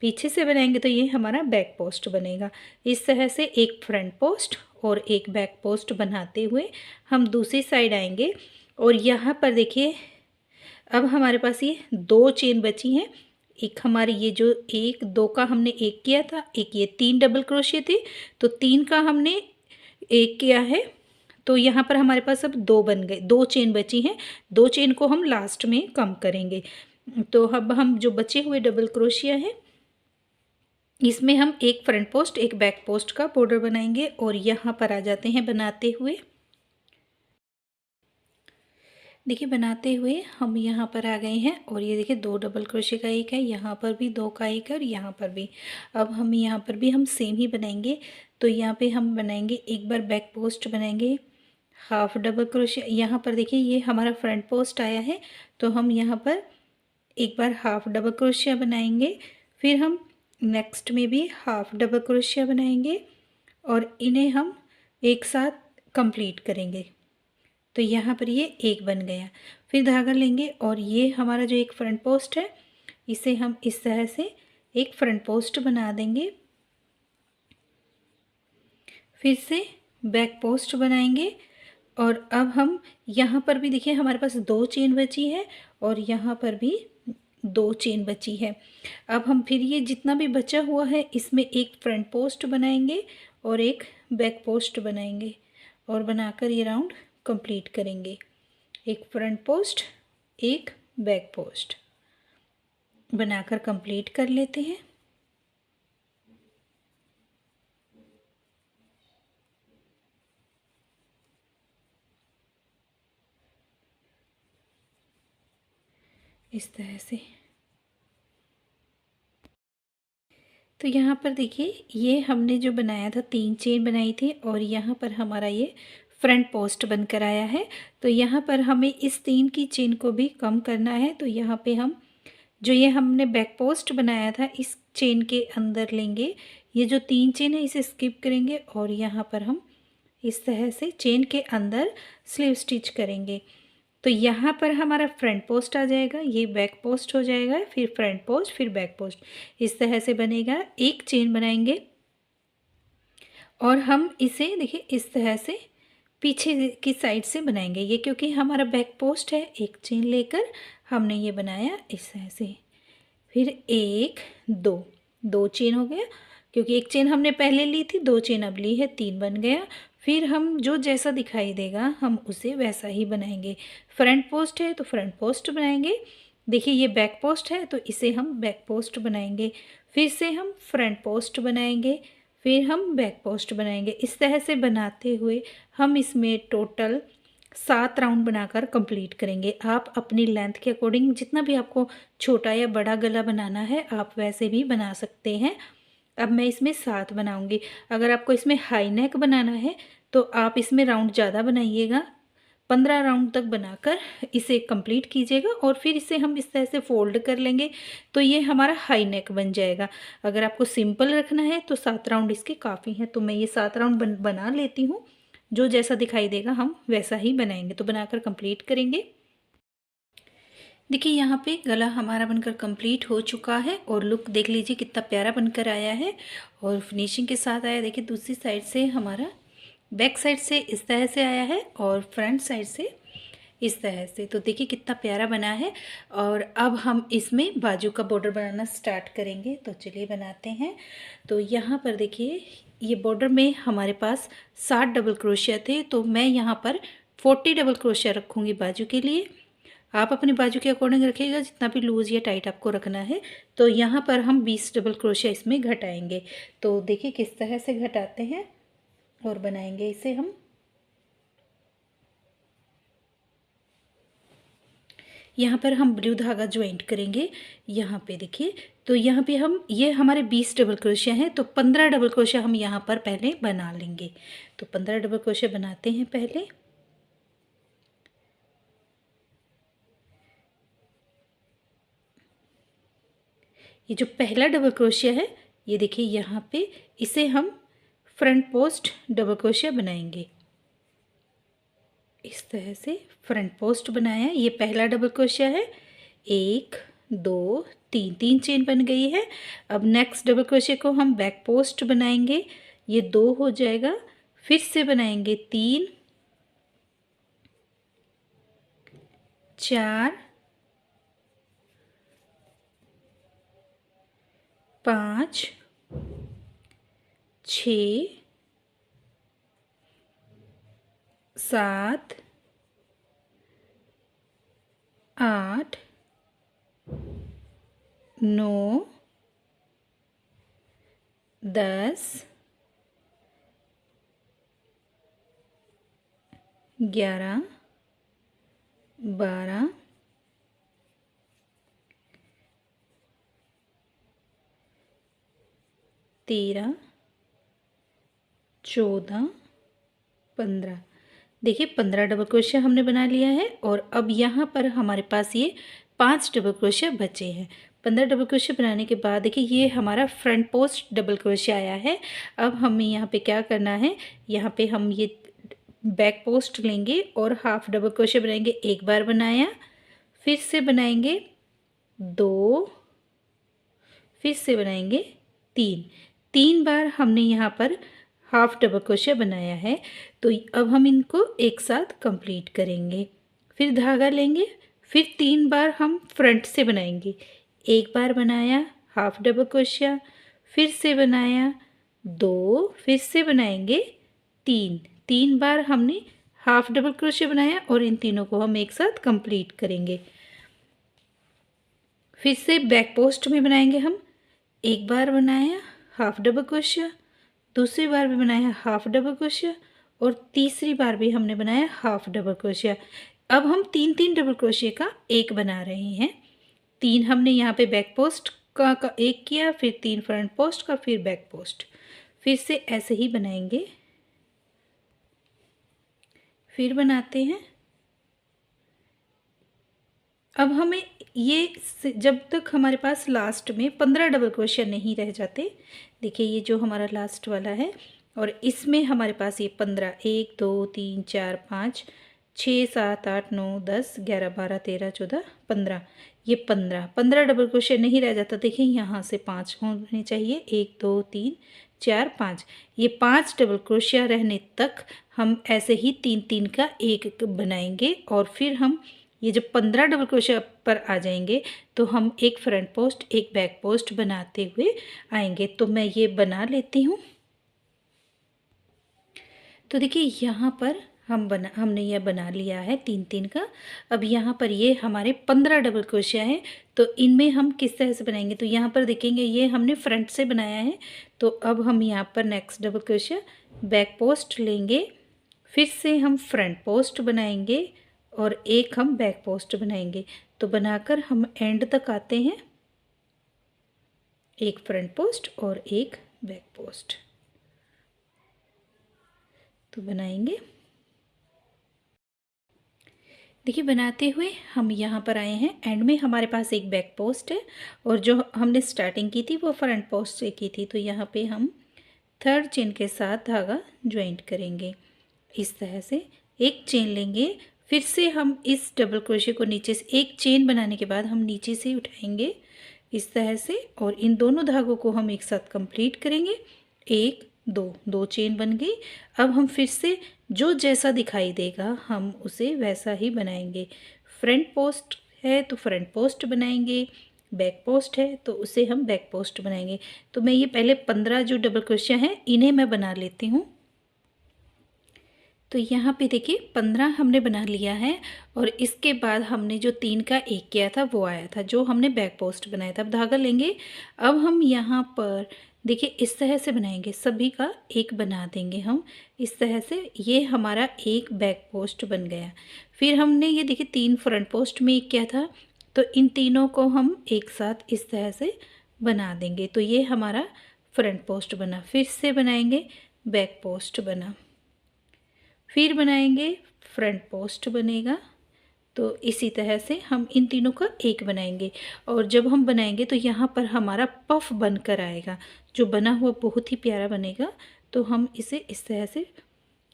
पीछे से बनाएंगे तो ये हमारा बैक पोस्ट बनेगा। इस तरह से एक फ्रंट पोस्ट और एक बैक पोस्ट बनाते हुए हम दूसरी साइड आएंगे और यहाँ पर देखिए अब हमारे पास ये 2 चेन बची हैं। एक हमारी ये जो 1-2 का हमने एक किया था, एक ये 3 डबल क्रोशिया थे तो 3 का हमने एक किया है, तो यहाँ पर हमारे पास अब 2 बन गए, 2 चेन बची हैं। 2 चेन को हम लास्ट में कम करेंगे। तो अब हम जो बचे हुए डबल क्रोशिया हैं इसमें हम एक फ्रंट पोस्ट एक बैक पोस्ट का बॉर्डर बनाएंगे और यहाँ पर आ जाते हैं बनाते हुए। देखिए बनाते हुए हम यहाँ पर आ गए हैं और ये देखिए 2 डबल क्रोशे का एक है, यहाँ पर भी 2 का एक है और यहाँ पर भी। अब हम यहाँ पर भी हम सेम ही बनाएंगे। तो यहाँ पे हम बनाएंगे एक बार बैक पोस्ट बनाएंगे, हाफ डबल क्रोशे। यहाँ पर देखिए ये हमारा फ्रंट पोस्ट आया है, तो हम यहाँ पर एक बार हाफ डबल क्रोशिया बनाएंगे। फिर हम नेक्स्ट में भी हाफ डबल क्रोशिया बनाएंगे और इन्हें हम एक साथ कंप्लीट करेंगे। तो यहाँ पर ये एक बन गया। फिर धागा लेंगे और ये हमारा जो एक फ्रंट पोस्ट है इसे हम इस तरह से एक फ्रंट पोस्ट बना देंगे। फिर से बैक पोस्ट बनाएंगे और अब हम यहाँ पर भी देखिए हमारे पास 2 चेन बची है और यहाँ पर भी 2 चेन बची है। अब हम फिर ये जितना भी बचा हुआ है इसमें एक फ्रंट पोस्ट बनाएंगे और एक बैक पोस्ट बनाएंगे और बनाकर ये राउंड कंप्लीट करेंगे। एक फ्रंट पोस्ट एक बैक पोस्ट बनाकर कंप्लीट कर लेते हैं। इस तरह से। तो यहाँ पर देखिए ये हमने जो बनाया था 3 चेन बनाई थी और यहाँ पर हमारा ये फ्रंट पोस्ट बनकर आया है। तो यहाँ पर हमें इस 3 की चेन को भी कम करना है। तो यहाँ पे हम जो ये हमने बैक पोस्ट बनाया था इस चेन के अंदर लेंगे, ये जो 3 चेन है इसे स्किप करेंगे और यहाँ पर हम इस तरह से चेन के अंदर स्लीव स्टिच करेंगे। तो यहाँ पर हमारा फ्रंट पोस्ट आ जाएगा, ये बैक पोस्ट हो जाएगा, फिर फ्रंट पोस्ट फिर बैक पोस्ट, इस तरह से बनेगा। एक चेन बनाएंगे और हम इसे देखिए इस तरह से पीछे की साइड से बनाएंगे। ये क्योंकि हमारा बैक पोस्ट है, एक चेन लेकर हमने ये बनाया इस तरह से। फिर 1 2 2 चेन हो गया, क्योंकि एक चेन हमने पहले ली थी, 2 चेन अब ली है, 3 बन गया। फिर हम जो जैसा दिखाई देगा हम उसे वैसा ही बनाएंगे। फ्रंट पोस्ट है तो फ्रंट पोस्ट बनाएंगे। देखिए ये बैक पोस्ट है तो इसे हम बैक पोस्ट बनाएंगे। फिर से हम फ्रंट पोस्ट बनाएंगे, फिर हम बैक पोस्ट बनाएंगे। इस तरह से बनाते हुए हम इसमें टोटल 7 राउंड बनाकर कंप्लीट करेंगे। आप अपनी लेंथ के अकॉर्डिंग जितना भी आपको छोटा या बड़ा गला बनाना है आप वैसे भी बना सकते हैं। अब मैं इसमें 7 बनाऊंगी। अगर आपको इसमें हाई नेक बनाना है तो आप इसमें राउंड ज़्यादा बनाइएगा, 15 राउंड तक बनाकर इसे कंप्लीट कीजिएगा और फिर इसे हम इस तरह से फोल्ड कर लेंगे तो ये हमारा हाई नेक बन जाएगा। अगर आपको सिंपल रखना है तो 7 राउंड इसके काफ़ी हैं। तो मैं ये 7 राउंड बना लेती हूँ, जो जैसा दिखाई देगा हम वैसा ही बनाएंगे। तो बनाकर कंप्लीट करेंगे। देखिए यहाँ पे गला हमारा बनकर कंप्लीट हो चुका है और लुक देख लीजिए कितना प्यारा बनकर आया है और फिनिशिंग के साथ आया। देखिए दूसरी साइड से हमारा बैक साइड से इस तरह से आया है और फ्रंट साइड से इस तरह से। तो देखिए कितना प्यारा बना है। और अब हम इसमें बाजू का बॉर्डर बनाना स्टार्ट करेंगे। तो चलिए बनाते हैं। तो यहाँ पर देखिए ये बॉर्डर में हमारे पास 60 डबल क्रोशिया थे, तो मैं यहाँ पर 40 डबल क्रोशिया रखूँगी बाजू के लिए। आप अपने बाजू के अकॉर्डिंग रखिएगा जितना भी लूज़ या टाइट आपको रखना है। तो यहाँ पर हम 20 डबल क्रोशिया इसमें घटाएंगे। तो देखिए किस तरह से घटाते हैं और बनाएंगे इसे हम। यहाँ पर हम ब्लू धागा ज्वाइंट करेंगे। यहाँ पे देखिए, तो यहाँ पे हम ये हमारे 20 डबल क्रोशिया हैं, तो 15 डबल क्रोशिया हम यहाँ पर पहले बना लेंगे। तो 15 डबल क्रोशिया बनाते हैं पहले। ये जो पहला डबल क्रोशिया है ये देखिए यहाँ पे, इसे हम फ्रंट पोस्ट डबल क्रोशिया बनाएंगे। इस तरह से फ्रंट पोस्ट बनाया, ये पहला डबल क्रोशिया है। 1 2 3 3 चेन बन गई है। अब नेक्स्ट डबल क्रोशिया को हम बैक पोस्ट बनाएंगे, ये 2 हो जाएगा। फिर से बनाएंगे 3 4 5 6 7 8 9 10 11 12 13 14 15। देखिए 15 डबल क्रोशिया हमने बना लिया है और अब यहाँ पर हमारे पास ये 5 डबल क्रोशिया बचे हैं। 15 डबल क्रोशिया बनाने के बाद देखिए ये हमारा फ्रंट पोस्ट डबल क्रोशिया आया है। अब हमें यहाँ पे क्या करना है, यहाँ पे हम ये बैक पोस्ट लेंगे और हाफ डबल क्रोशिया बनाएंगे। एक बार बनाया, फिर से बनाएंगे 2, फिर से बनाएंगे 3 बार हमने यहाँ पर हाफ डबल क्रोशिया बनाया है। तो अब हम इनको एक साथ कंप्लीट करेंगे। फिर धागा लेंगे, फिर 3 बार हम फ्रंट से बनाएंगे। एक बार बनाया हाफ डबल क्रोशिया, फिर से बनाया 2, फिर से बनाएंगे 3 बार हमने हाफ डबल क्रोशिया बनाया और इन तीनों को हम एक साथ कंप्लीट करेंगे। फिर से बैक पोस्ट में बनाएंगे हम। एक बार बनाया हाफ डबल क्रोशिया, दूसरी बार भी बनाया हाफ डबल क्रोशिया और तीसरी बार भी हमने बनाया हाफ डबल क्रोशिया। अब हम 3 डबल क्रोशिया का एक बना रहे हैं। 3 हमने यहाँ पे बैक पोस्ट का एक किया, फिर 3 फ्रंट पोस्ट का, फिर बैक पोस्ट। फिर से ऐसे ही बनाएंगे, फिर बनाते हैं। अब हमें ये जब तक हमारे पास लास्ट में 15 डबल क्रोशिया नहीं रह जाते, देखिए ये जो हमारा लास्ट वाला है और इसमें हमारे पास ये 15 1 2 3 4 5 6 7 8 9 10 11 12 13 14 15, ये 15 डबल क्रोशिया नहीं रह जाता। देखिए यहाँ से 5 होने चाहिए, 1 2 3 4 5, ये 5 डबल क्रोशिया रहने तक हम ऐसे ही 3 का एक बनाएंगे और फिर हम ये जब 15 डबल क्रोशिया पर आ जाएंगे तो हम एक फ्रंट पोस्ट एक बैक पोस्ट बनाते हुए आएंगे। तो मैं ये बना लेती हूँ। तो देखिए यहाँ पर हमने यह बना लिया है 3 का। अब यहाँ पर ये हमारे 15 डबल क्रोशिया है, तो इनमें हम किस तरह से बनाएंगे, तो यहाँ पर देखेंगे ये हमने फ्रंट से बनाया है। तो अब हम यहाँ पर next double crochet back post लेंगे, फिर से हम फ्रंट पोस्ट बनाएंगे और एक हम बैक पोस्ट बनाएंगे। तो बनाकर हम एंड तक आते हैं, एक फ्रंट पोस्ट और एक बैक पोस्ट। तो बनाएंगे, देखिए बनाते हुए हम यहाँ पर आए हैं। एंड में हमारे पास एक बैक पोस्ट है और जो हमने स्टार्टिंग की थी वो फ्रंट पोस्ट से की थी। तो यहाँ पे हम 3rd चेन के साथ धागा ज्वाइंट करेंगे। इस तरह से एक चेन लेंगे, फिर से हम इस डबल क्रोशिया को नीचे से एक चेन बनाने के बाद हम नीचे से उठाएंगे इस तरह से और इन दोनों धागों को हम एक साथ कंप्लीट करेंगे। 1 2 चेन बन गई। अब हम फिर से जो जैसा दिखाई देगा हम उसे वैसा ही बनाएंगे। फ्रंट पोस्ट है तो फ्रंट पोस्ट बनाएंगे, बैक पोस्ट है तो उसे हम बैक पोस्ट बनाएंगे। तो मैं ये पहले 15 जो डबल क्रोशिया हैं इन्हें मैं बना लेती हूँ। तो यहाँ पे देखिए 15 हमने बना लिया है और इसके बाद हमने जो 3 का एक किया था वो आया था जो हमने बैक पोस्ट बनाया था। अब धागा लेंगे, अब हम यहाँ पर देखिए इस तरह से बनाएंगे, सभी का एक बना देंगे हम इस तरह से। ये हमारा एक बैक पोस्ट बन गया। फिर हमने ये देखिए 3 फ्रंट पोस्ट में एक किया था, तो इन तीनों को हम एक साथ इस तरह से बना देंगे। तो ये हमारा फ्रंट पोस्ट बना। फिर से बनाएंगे बैक पोस्ट बना, फिर बनाएंगे फ्रंट पोस्ट बनेगा। तो इसी तरह से हम इन तीनों का एक बनाएंगे और जब हम बनाएंगे तो यहाँ पर हमारा पफ बनकर आएगा, जो बना हुआ बहुत ही प्यारा बनेगा। तो हम इसे इस तरह से,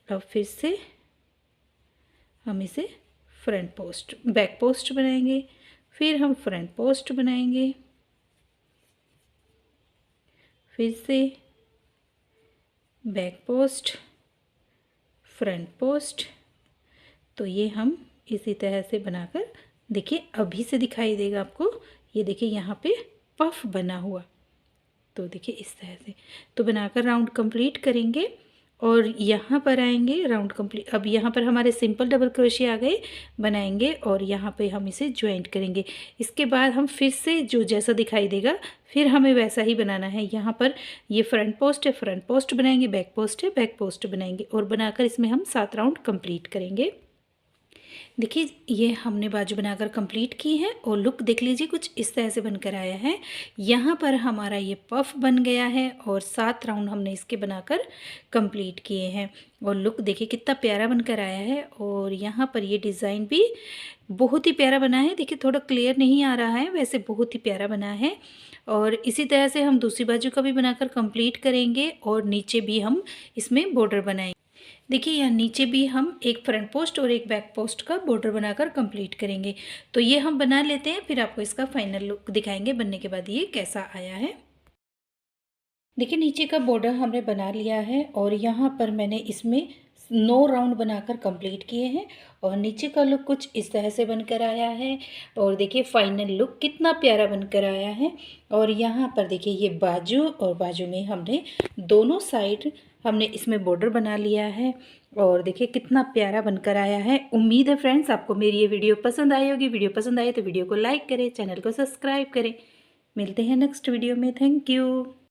अब फिर से हम इसे फ्रंट पोस्ट बैक पोस्ट बनाएंगे, फिर हम फ्रंट पोस्ट बनाएंगे, फिर से बैक पोस्ट फ्रंट पोस्ट। तो ये हम इसी तरह से बनाकर देखिए अभी से दिखाई देगा आपको। ये देखिए यहाँ पे पफ बना हुआ, तो देखिए इस तरह से। तो बनाकर राउंड कंप्लीट करेंगे और यहाँ पर आएंगे राउंड कंप्लीट। अब यहाँ पर हमारे सिंपल डबल क्रोशिया आ गए, बनाएंगे और यहाँ पे हम इसे ज्वाइंट करेंगे। इसके बाद हम फिर से जो जैसा दिखाई देगा फिर हमें वैसा ही बनाना है। यहाँ पर ये फ्रंट पोस्ट है, फ्रंट पोस्ट बनाएंगे, बैक पोस्ट है, बैक पोस्ट बनाएंगे और बनाकर इसमें हम 7 राउंड कंप्लीट करेंगे। देखिए ये हमने बाजू बनाकर कंप्लीट की है और लुक देख लीजिए कुछ इस तरह से बनकर आया है। यहाँ पर हमारा ये पफ बन गया है और 7 राउंड हमने इसके बनाकर कंप्लीट किए हैं और लुक देखिए कितना प्यारा बनकर आया है। और यहाँ पर ये डिज़ाइन भी बहुत ही प्यारा बना है। देखिए थोड़ा क्लियर नहीं आ रहा है, वैसे बहुत ही प्यारा बना है। और इसी तरह से हम दूसरी बाजू का भी बनाकर कंप्लीट करेंगे और नीचे भी हम इसमें बॉर्डर बनाएंगे। देखिए यहाँ नीचे भी हम एक फ्रंट पोस्ट और एक बैक पोस्ट का बॉर्डर बनाकर कंप्लीट करेंगे। तो ये हम बना लेते हैं, फिर आपको इसका फाइनल लुक दिखाएंगे बनने के बाद ये कैसा आया है। देखिए नीचे का बॉर्डर हमने बना लिया है और यहाँ पर मैंने इसमें 9 राउंड बनाकर कंप्लीट किए हैं और नीचे का लुक कुछ इस तरह से बनकर आया है। और देखिए फाइनल लुक कितना प्यारा बनकर आया है। और यहाँ पर देखिए ये बाजू और बाजू में हमने दोनों साइड हमने इसमें बॉर्डर बना लिया है और देखिए कितना प्यारा बनकर आया है। उम्मीद है फ्रेंड्स आपको मेरी ये वीडियो पसंद आई होगी। वीडियो पसंद आए तो वीडियो को लाइक करें, चैनल को सब्सक्राइब करें। मिलते हैं नेक्स्ट वीडियो में। Thank you.